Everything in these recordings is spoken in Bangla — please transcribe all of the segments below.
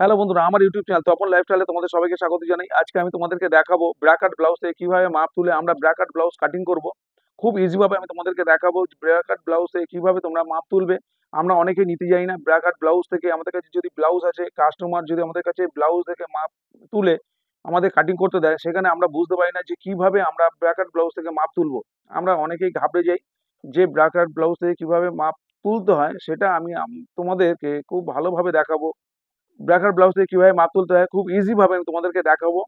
হ্যালো বন্ধুরা, আমার ইউটিউব চ্যানেল তপন লাইফস্টাইলে তোমাদের সবাইকে স্বাগত জানাই। আজকে আমি তোমাদেরকে দেখাবো ব্র্যাকেট ব্লাউজ থেকে কিভাবে মাপ তুলে আমরা ব্র্যাকেট ব্লাউজ কাটিং করব। খুব ইজি ভাবে আমি তোমাদেরকে দেখাবো ব্র্যাকেট ব্লাউজ থেকে কিভাবে তোমরা মাপ তুলবে। আমরা অনেকেই নিতে যাই না ব্র্যাকেট ব্লাউজ থেকে। আমাদের কাছে যদি ব্লাউজ আছে, কাস্টমার যদি আমাদের কাছে ব্লাউজ থেকে মাপ তুলে আমাদের কাটিং করতে দেয়, সেখানে আমরা বুঝতে পারি না যে কিভাবে আমরা ব্র্যাকেট ব্লাউজ থেকে মাপ তুলবো। আমরা অনেকেই ঘাবড়ে যাই যে ব্র্যাকেট ব্লাউজ থেকে কিভাবে মাপ তুলতে হয়, সেটা আমি তোমাদেরকে খুব ভালোভাবে দেখাবো। ব্র্যাকেট ব্লাউজ থেকে কিভাবে মাপ তুলতে হয় খুব ইজি ভাবে আমি তোমাদেরকে দেখাবো,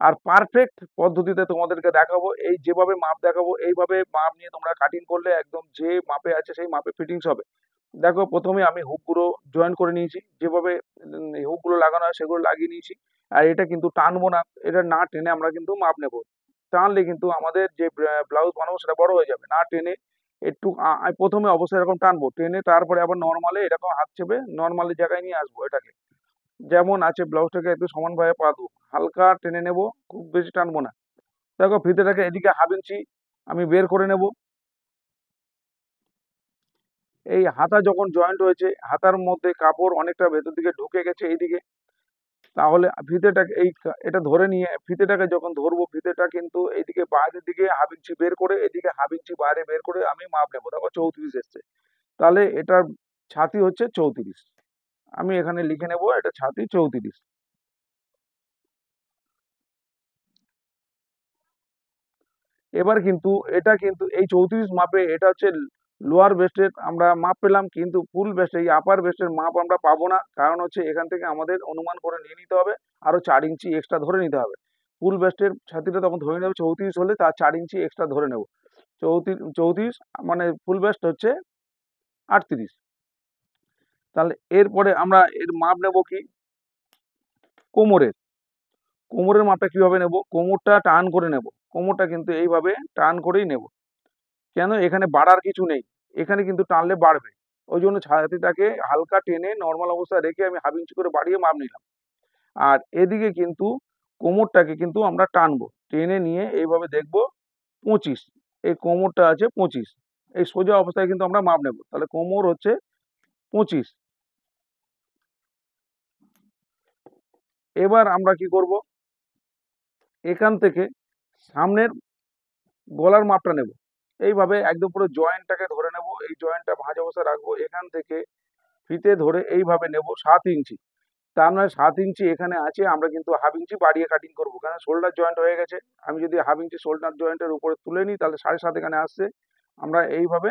আর পারফেক্ট পদ্ধতিতে তোমাদেরকে দেখাবো। এই যেভাবে মাপ দেখাবো এইভাবে মাপ নিয়ে তোমরা কাটিং করলে একদম যে মাপে আছে সেই মাপে ফিটিংস হবে। দেখো, প্রথমে আমি হুকগুলো জয়েন করে নিয়েছি, যেভাবে হুকগুলো লাগানো হয় সেগুলো লাগিয়ে নিয়েছি। আর এটা কিন্তু টানবো না, এটা না টেনে আমরা কিন্তু মাপ নেব। টানলে কিন্তু আমাদের যে ব্লাউজ বানাবো সেটা বড় হয়ে যাবে। না টেনে একটু প্রথমে অবশ্যই এরকম টানবো, টেনে তারপরে আবার নর্মালে এরকম হাত চেপে নর্মালি জায়গায় নিয়ে আসবো এটাকে। যেমন আছে ব্লাউজটাকে একটু সমানভাবে পাতবো, হালকা টেনে নেব, খুব বেশি টানবো না। দেখো, ফিতেটাকে এদিকে 1/2 ইঞ্চি আমি বের করে নেব। এই হাতা যখন জয়েন্ট হয়েছে, হাতার মধ্যে কাপড় অনেকটা ভেতর দিকে ঢুকে গেছে এইদিকে, তাহলে ফিতেটাকে এটা ধরে নিয়ে ফিতেটাকে যখন ধরবো, ফিতেটা কিন্তু এইদিকে বাইরের দিকে 1/2 ইঞ্চি বের করে, এদিকে 1/2 ইঞ্চি বাইরে বের করে আমি মাপ নেবো। দেখো 34 এসছে, তাহলে এটার ছাতি হচ্ছে 34। আমি এখানে লিখে নেব এটা ছাতি 34। এবার কিন্তু এটা কিন্তু এই 34 মাপে এটা হচ্ছে লোয়ার ভেস্টের আমরা মাপ পেলাম, কিন্তু ফুল ভেস্ট এই আপার ভেস্টের মাপ আমরা পাবো না। কারণ হচ্ছে এখান থেকে আমাদের অনুমান করে নিয়ে নিতে হবে, আরো 4 ইঞ্চি এক্সট্রা ধরে নিতে হবে। ফুল ভেস্টের ছাতিটা তখন ধরে নেবে 34 হলে, তার 4 ইঞ্চি এক্সট্রা ধরে নেব। 34 মানে ফুল ভেস্ট হচ্ছে 38। তাহলে এরপরে আমরা এর মাপ নেব কি, কোমরের। কোমরের মাপটা কিভাবে নেব, কোমরটা টান করে নেব। কোমরটা কিন্তু এইভাবে টান করেই নেব। কেন, এখানে বাড়ার কিছু নেই, এখানে কিন্তু টানলে বাড়বে। ওই জন্য ছাতিটাকে হালকা টেনে নর্মাল অবস্থায় রেখে আমি 1/2 ইঞ্চি করে বাড়িয়ে মাপ নিলাম। আর এদিকে কিন্তু কোমরটাকে কিন্তু আমরা টানবো, টেনে নিয়ে এইভাবে দেখবো 25। এই কোমরটা আছে 25, এই সোজা অবস্থায় কিন্তু আমরা মাপ নেব। তাহলে কোমর হচ্ছে 25। এবার আমরা কি করব, এখান থেকে সামনের গলার মাপটা নেব। এইভাবে একদম পুরো জয়েন্টটাকে ধরে নেব, এই জয়েন্টটা ভাঁজ অবস্থায় রাখবো। এখান থেকে ফিতে ধরে এইভাবে নেব 7 ইঞ্চি। তার মানে 7 ইঞ্চি এখানে আছে, আমরা কিন্তু 1/2 ইঞ্চি বাড়িয়ে কাটিং করবো, কারণ শোল্ডার জয়েন্ট হয়ে গেছে। আমি যদি 1/2 ইঞ্চি শোল্ডার জয়েন্টের উপরে তুলে নিই, তাহলে 7.5 এখানে আসছে। আমরা এইভাবে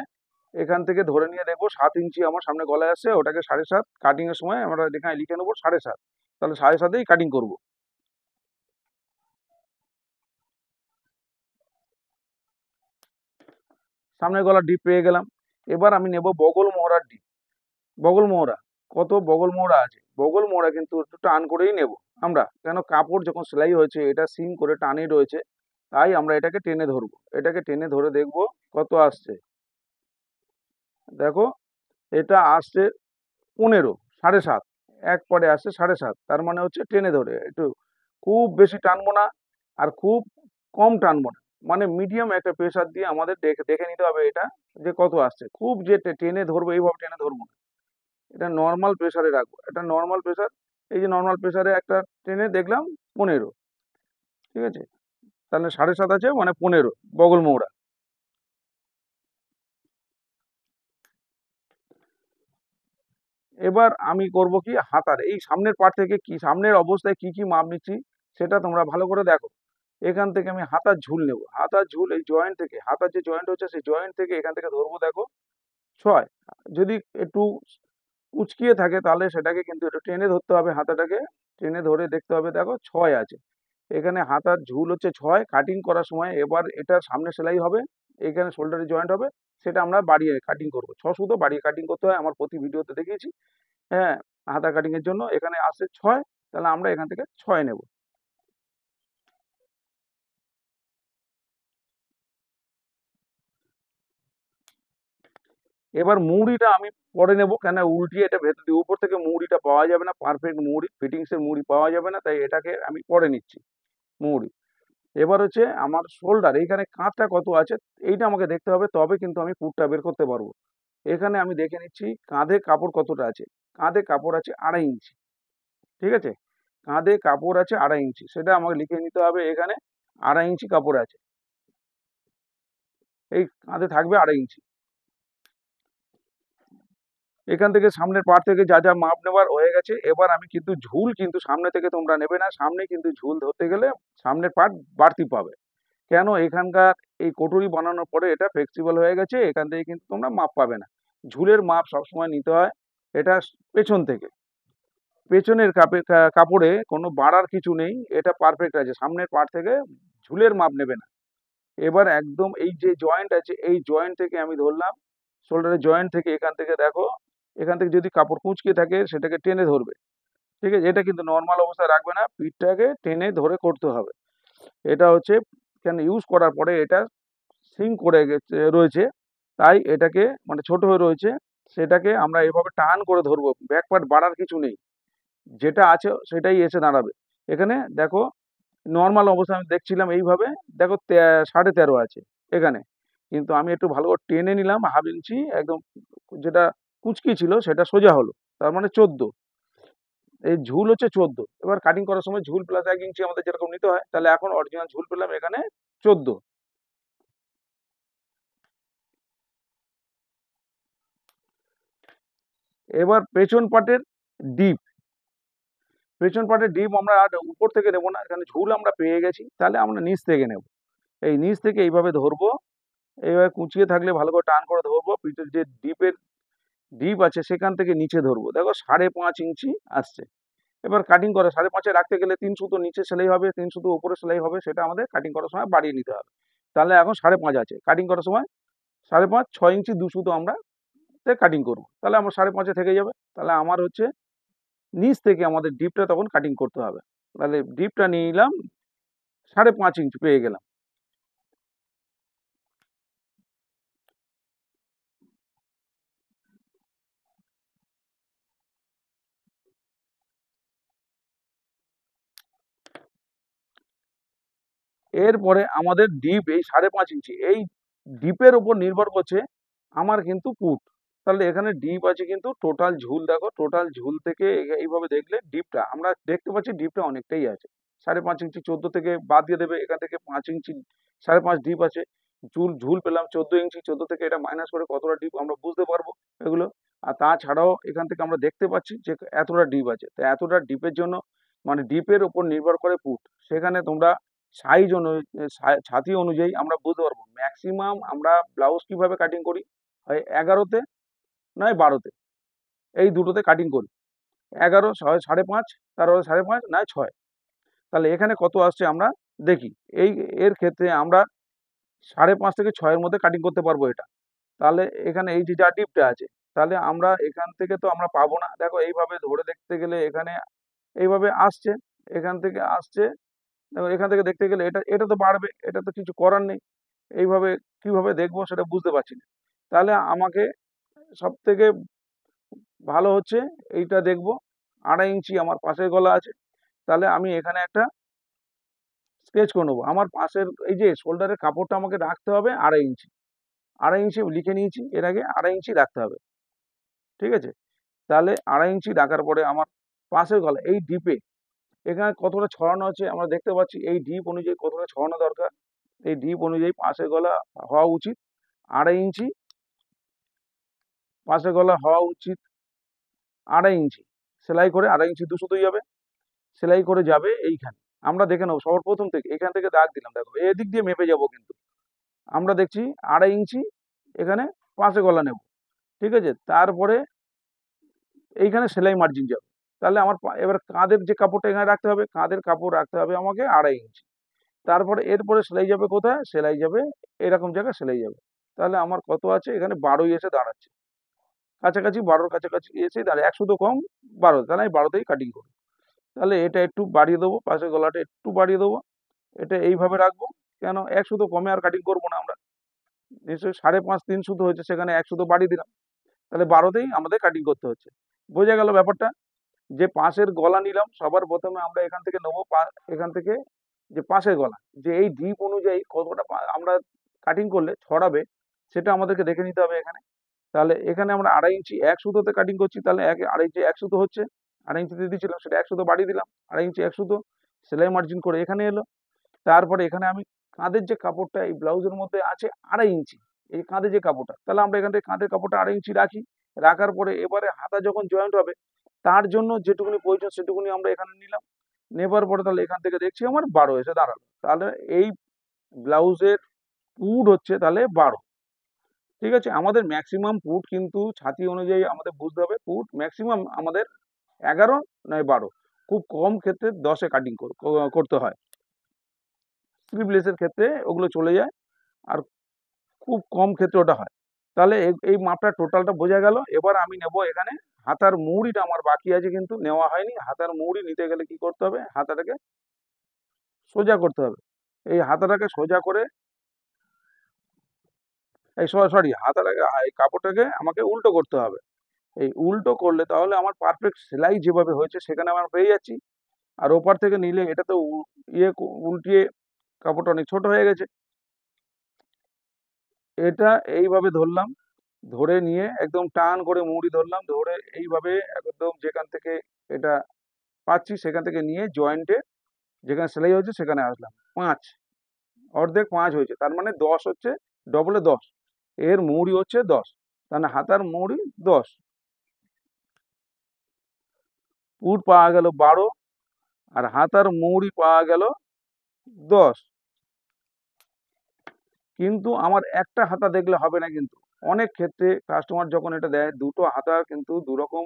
এখান থেকে ধরে নিয়ে দেখবো 7 ইঞ্চি আমার সামনে গলায় আসছে, ওটাকে 7.5 কাটিং এর সময় আমরা এখানে লিখে নেবো 7.5। তাহলে 7.5-এই কাটিং করব। সামনের গলার ডিপ পেয়ে গেলাম। এবার আমি নেব বগল মোহরার ডিপ। বগল মোহরা, কত বগল মোহরা আছে, বগল মোহরা কিন্তু একটু টান করেই নেব আমরা, কেন কাপড় যখন সেলাই হয়েছে এটা সিম করে টানে রয়েছে, তাই আমরা এটাকে টেনে ধরবো। এটাকে টেনে ধরে দেখবো কত আসছে। দেখো, এটা আসছে 15, 7.5। এক পরে আসছে 7.5, তার মানে হচ্ছে টেনে ধরে একটু, খুব বেশি টানবো না আর খুব কম টানবো না, মানে মিডিয়াম একটা প্রেসার দিয়ে আমাদের দেখে দেখে নিতে হবে এটা যে কত আসছে। খুব যে টেনে ধরবো এইভাবে টেনে ধরবো না, এটা নর্মাল প্রেসারে রাখবো। এটা নর্মাল প্রেসার, এই যে নর্মাল প্রেসারে একটা টেনে দেখলাম 15। ঠিক আছে, তাহলে 7.5 আছে মানে 15 বগল মৌরা। এবার আমি করব কি, হাতার এই সামনের পার্ট থেকে কি সামনের অবস্থায় কি কি মাপ নিচ্ছি সেটা তোমরা ভালো করে দেখো। এখান থেকে আমি হাতার ঝুল নেব, হাতার ঝুল এই জয়েন্ট থেকে, হাতার যে জয়েন্ট হচ্ছে সেই জয়েন্ট থেকে এখান থেকে ধরবো। দেখো 6। যদি একটু কুচকিয়ে থাকে তাহলে সেটাকে কিন্তু একটু টেনে ধরতে হবে, হাতাটাকে টেনে ধরে দেখতে হবে। দেখো 6 আছে, এখানে হাতার ঝুল হচ্ছে 6 কাটিং করার সময়। এবার এটা সামনে সেলাই হবে, এখানে শোল্ডারে জয়েন্ট হবে, সেটা আমরা বাড়িয়ে কাটিং করব। 6 সুতো বাড়িয়ে কাটিং করতে হয়, আমার প্রতি ভিডিওতে দেখিয়েছি। হ্যাঁ, হাতা কাটিং এর জন্য এখানে আসছে 6, তাহলে আমরা এখান থেকে 6 নেব। এবার মুহুরিটা আমি পরে নেব, কেন উল্টিয়ে এটা ভেতর দিয়ে উপর থেকে মুহুরিটা পাওয়া যাবে না, পারফেক্ট মুহুরি ফিটিংস এর মুহুরি পাওয়া যাবে না, তাই এটাকে আমি পরে নিচ্ছি মুহুরি। এবার হচ্ছে আমার শোল্ডার, এইখানে কাঁধটা কত আছে এইটা আমাকে দেখতে হবে, তবে কিন্তু আমি পুরটা বের করতে পারবো। এখানে আমি দেখে নিচ্ছি কাঁধে কাপড় কতটা আছে। কাঁধে কাপড় আছে 2.5 ইঞ্চি। ঠিক আছে, কাঁধে কাপড় আছে 2.5 ইঞ্চি, সেটা আমাকে লিখে নিতে হবে এখানে 2.5 ইঞ্চি কাপড় আছে, এই কাঁধে থাকবে 2.5 ইঞ্চি। এখান থেকে সামনের পার্ট থেকে যা যা মাপ নেবার হয়ে গেছে, এবার আমি কিন্তু ঝুল কিন্তু সামনে থেকে তোমরা নেবে না, সামনে কিন্তু ঝুল ধরতে গেলে সামনের পার্ট বাড়তি পাবে। কেন, এখানকার এই কটুরি বানানোর পরে এটা ফ্লেক্সিবল হয়ে গেছে, এখান থেকে কিন্তু তোমরা মাপ পাবে না। ঝুলের মাপ সবসময় নিতে হয় এটা পেছন থেকে, পেছনের কাপড়ে কোনো বাড়ার কিছু নেই, এটা পারফেক্ট আছে, সামনের পার্ট থেকে ঝুলের মাপ নেবে না। এবার একদম এই যে জয়েন্ট আছে, এই জয়েন্ট থেকে আমি ধরলাম, শোল্ডারের জয়েন্ট থেকে, এখান থেকে দেখো, এখান থেকে যদি কাপড় কুঁচকে থাকে সেটাকে টেনে ধরবে। ঠিক আছে, এটা কিন্তু নর্মাল অবস্থায় রাখবে না, পিঠটাকে টেনে ধরে করতে হবে। এটা হচ্ছে কেন ইউজ করার পরে এটা সিঙ্ক করে রয়েছে, তাই এটাকে মানে ছোট হয়ে রয়েছে, সেটাকে আমরা এভাবে টান করে ধরবো, ব্যাক পার্ট বাড়ার কিছু নেই, যেটা আছে সেটাই এসে দাঁড়াবে। এখানে দেখো নর্মাল অবস্থায় আমি দেখছিলাম এইভাবে, দেখো 13.5 আছে এখানে, কিন্তু আমি একটু ভালো করে টেনে নিলাম 1/2 ইঞ্চি, একদম যেটা কুচকি ছিল সেটা সোজা হলো, তার মানে 14। এই ঝুল হচ্ছে 14। এবার কাটিং করার সময় ঝুল প্লাস 1 ইঞ্চি আমাদের যেরকম নিতে হয়, তাহলে এখন অরিজিনাল ঝুল পেলাম এখানে 14। এবার পেছন পাটের ডিপ, পেছন পাটের ডিপ আমরা আর উপর থেকে নেবো না, এখানে ঝুল আমরা পেয়ে গেছি, তাহলে আমরা নিচ থেকে নেব। এই নিচ থেকে এইভাবে ধরবো, এইভাবে কুচিয়ে থাকলে ভালো করে টান করে ধরবো, পিঠের যে ডিপ আছে সেখান থেকে নিচে ধরবো, দেখো 5.5 ইঞ্চি আসছে। এবার কাটিং করে 5.5-এ রাখতে গেলে 3 সুতো নিচে সেলাই হবে, 3 সুতো উপরে সেলাই হবে, সেটা আমাদের কাটিং করার সময় বাড়িয়ে নিতে হবে। তাহলে এখন 5.5 আছে, কাটিং করার সময় 5.5, 6 ইঞ্চি 2 সুতো আমরা কাটিং করবো, তাহলে আমার 5.5-এ থেকে যাবে। তাহলে আমার হচ্ছে নিচ থেকে আমাদের ডিপটা তখন কাটিং করতে হবে, তাহলে ডিপটা নিয়ে নিলাম 5.5 ইঞ্চি পেয়ে গেলাম। এরপরে আমাদের ডিপ এই 5.5 ইঞ্চি, এই ডিপের উপর নির্ভর করছে আমার কিন্তু পুট। তাহলে এখানে ডিপ আছে কিন্তু টোটাল ঝুল, দেখো টোটাল ঝুল থেকে এইভাবে দেখলে ডিপটা আমরা দেখতে পাচ্ছি, ডিপটা অনেকটাই আছে। 5.5 ইঞ্চি 14 থেকে বাদ দিয়ে দেবে, এখান থেকে 5 ইঞ্চি 5.5 ডিপ আছে, ঝুল পেলাম 14 ইঞ্চি, 14 থেকে এটা মাইনাস করে কতটা ডিপ আমরা বুঝতে পারবো এগুলো। আর তাছাড়াও এখান থেকে আমরা দেখতে পাচ্ছি যে এতটা ডিপ আছে, তো এতটা ডিপের জন্য মানে ডিপের উপর নির্ভর করে পুট, সেখানে তোমরা সাইজ ছাতি অনুযায়ী আমরা বুঝতে পারবো। ম্যাক্সিমাম আমরা ব্লাউজ কিভাবে কাটিং করি, হয় 11-তে নয় 12-তে, এই দুটোতে কাটিং করি। 11, 5.5, তারপরে 5.5 নয় 6। তাহলে এখানে কত আসছে আমরা দেখি, এই এর ক্ষেত্রে আমরা 5.5 থেকে 6-এর মধ্যে কাটিং করতে পারবো এটা। তাহলে এখানে এই যে যা ডিপটা আছে, তাহলে আমরা এখান থেকে তো আমরা পাবো না, দেখো এইভাবে ধরে দেখতে গেলে এখানে এইভাবে আসছে, এখান থেকে আসছে, দেখো এখান থেকে দেখতে গেলে এটা এটা তো বাড়বে, এটা তো কিছু করার নেই। এইভাবে কিভাবে দেখবো সেটা বুঝতে পারছি না। তাহলে আমাকে সব থেকে ভালো হচ্ছে এইটা দেখবো, 2.5 ইঞ্চি আমার পাশের গলা আছে, তাহলে আমি এখানে একটা স্কেচ করে নেবো। আমার পাশের এই যে শোল্ডারের কাপড়টা আমাকে রাখতে হবে 2.5 ইঞ্চি, 2.5 ইঞ্চি লিখে নিয়েছি, এর আগে 2.5 ইঞ্চি রাখতে হবে। ঠিক আছে, তাহলে 2.5 ইঞ্চি রাখার পরে আমার পাশের গলা এই ডিপে এখানে কতটা ছড়ানো আছে আমরা দেখতে পাচ্ছি, এই ডিপ অনুযায়ী কতটা ছড়ানো দরকার, এই ডিপ অনুযায়ী পাশের গলা হওয়া উচিত 2.5 ইঞ্চি, পাশের গলা হওয়া উচিত 2.5 ইঞ্চি, সেলাই করে 2.5 ইঞ্চি 2 সুতোই যাবে, সেলাই করে যাবে এইখানে। আমরা দেখে নেবো সবার প্রথম থেকে, এখান থেকে দাগ দিলাম, দেখো এদিক দিয়ে মেপে যাবো, কিন্তু আমরা দেখছি 2.5 ইঞ্চি এখানে পাশে গলা নেব। ঠিক আছে, তারপরে এইখানে সেলাই মার্জিন যাবে, তাহলে আমার এবার কাঁধের যে কাপড়টা এখানে রাখতে হবে, কাঁধের কাপড় রাখতে হবে আমাকে 2.5 ইঞ্চি। তারপরে এরপরে সেলাই যাবে কোথায়, সেলাই যাবে এরকম জায়গায় সেলাই যাবে। তাহলে আমার কত আছে এখানে 12ই এসে দাঁড়াচ্ছে, কাছাকাছি 12-র কাছাকাছি এসে দাঁড়ায়, 1 সুতো কম 12, তাহলে আমি 12তেই কাটিং করবো। তাহলে এটা একটু বাড়িয়ে দেবো, পাশের গলাটা একটু বাড়িয়ে দেবো, এটা এইভাবে রাখবো। কেন, 1 সুতো কমে আর কাটিং করবো না আমরা, নিশ্চয়ই 5.5 3 সুতো হয়েছে, সেখানে 1 সুতো বাড়িয়ে দিলাম, তাহলে 12তেই আমাদের কাটিং করতে হচ্ছে। বোঝা গেল ব্যাপারটা? যে পাশের গলা নিলাম, সবার প্রথমে আমরা এখান থেকে নেবো, এখান থেকে যে পাশের গলা, যে এই ডিপ অনুযায়ী কতটা আমরা কাটিং করলে ছড়াবে সেটা আমাদেরকে দেখে নিতে হবে এখানে। তাহলে এখানে আমরা 2.5 ইঞ্চি 1 সুতোতে কাটিং করছি, তাহলে 2.5 1 সুতো হচ্ছে, আড়াই ইঞ্চি দিয়ে দিয়েছিলাম, সেটা 1 সুতো বাড়িয়ে দিলাম, আড়াই ইঞ্চি 1 সুতো সেলাই মার্জিন করে এখানে এলো। তারপরে এখানে আমি কাঁধের যে কাপড়টা এই ব্লাউজের মধ্যে আছে আড়াই ইঞ্চি, এই কাঁধে যে কাপড়টা, তাহলে আমরা এখান থেকে কাঁধের কাপড়টা আড়াই ইঞ্চি রাখি। রাখার পরে এবারে হাতা যখন জয়েন্ট হবে তার জন্য যেটুকুনি প্রয়োজন সেটুকুনি আমরা এখানে নিলাম। নেবার পরে তাহলে এখান থেকে দেখছি আমার 12 এসে দাঁড়ালো। তাহলে এই ব্লাউজের পুট হচ্ছে তাহলে 12। ঠিক আছে, আমাদের ম্যাক্সিমাম পুট কিন্তু ছাতি অনুযায়ী আমাদের বুঝতে হবে, পুট ম্যাক্সিমাম আমাদের 11 নয় 12, খুব কম ক্ষেত্রে 10-এ কাটিং করতে হয়। স্লিভলেসের ক্ষেত্রে ওগুলো চলে যায়, আর খুব কম ক্ষেত্রে ওটা হয়। তাহলে এই মাপটা টোটালটা বোঝা গেল। এবার আমি নেব এখানে হাতার মৌরিটা, আমার বাকি আছে কিন্তু নেওয়া হয়নি। হাতার মৌরি নিতে গেলে কি করতে হবে, হাতাটাকে সোজা করতে হবে। এই হাতাটাকে সোজা করে, এই সরি হাতাটাকে, এই কাপড়টাকে আমাকে উল্টো করতে হবে। এই উল্টো করলে তাহলে আমার পারফেক্ট সেলাই যেভাবে হয়েছে সেখানে আমরা পেয়ে যাচ্ছি। আর ওপার থেকে নিলে এটা তো উল্টিয়ে কাপড়টা অনেক ছোট হয়ে গেছে। এটা এইভাবে ধরলাম, ধরে নিয়ে একদম টান করে মুড়ি ধরলাম, ধরে এইভাবে একদম যেখান থেকে এটা পাচ্ছি সেখান থেকে নিয়ে জয়েন্টে যেখানে সেলাই হয়েছে সেখানে আসলাম। 5, অর্ধেক 5 হয়েছে, তার মানে 10 হচ্ছে, ডবলে 10, এর মৌরি হচ্ছে 10, তার মানে হাতার মৌরি 10, পুট পাওয়া গেল 12, আর হাতার মৌরি পাওয়া গেল 10। কিন্তু আমার একটা হাতা দেখলে হবে না কিন্তু, অনেক ক্ষেত্রে কাস্টমার যখন এটা দেয় দুটো হাতা কিন্তু দুরকম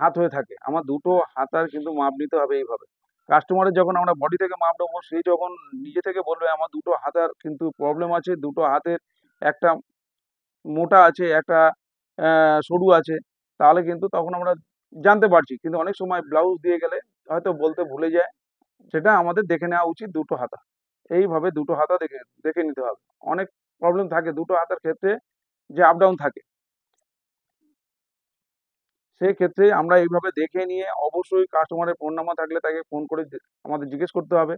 হাত হয়ে থাকে। আমার দুটো হাতার কিন্তু মাপ নিতে হবে এইভাবে। কাস্টমারের যখন আমরা বডি থেকে মাপ নেবো সে যখন নিজে থেকে বলবে আমার দুটো হাতার কিন্তু প্রবলেম আছে, দুটো হাতের একটা মোটা আছে, একটা সরু আছে, তাহলে কিন্তু তখন আমরা জানতে পারছি। কিন্তু অনেক সময় ব্লাউজ দিয়ে গেলে হয়তো বলতে ভুলে যায়। সেটা আমাদের দেখে নেওয়া উচিত দুটো হাতা। এইভাবে দুটো হাতা দেখে দেখে নিতে হবে। অনেক প্রবলেম থাকে দুটো হাতার ক্ষেত্রে, যে আপ ডাউন থাকে। সেক্ষেত্রে আমরা এইভাবে দেখে নিয়ে অবশ্যই কাস্টমারের ফোন নাম্বার থাকলে তাকে ফোন করে আমাদের জিজ্ঞেস করতে হবে।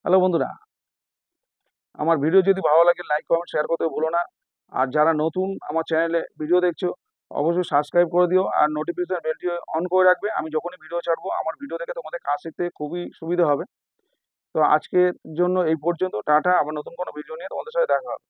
হ্যালো বন্ধুরা, আমার ভিডিও যদি ভালো লাগে লাইক কমেন্ট শেয়ার করতে ভুলো না। আর যারা নতুন আমার চ্যানেলে ভিডিও দেখছো অবশ্যই সাবস্ক্রাইব করে দিও, আর নোটিফিকেশন বেলটি অন করে রাখবে। আমি যখনই ভিডিও ছাড়বো আমার ভিডিও দেখে তোমাদের কাজ শিখতে খুবই সুবিধা হবে। তো আজকের জন্য এই পর্যন্ত, টাটা। আবার নতুন কোনো ভিডিও নিয়ে তোমাদের সাথে দেখা হবে।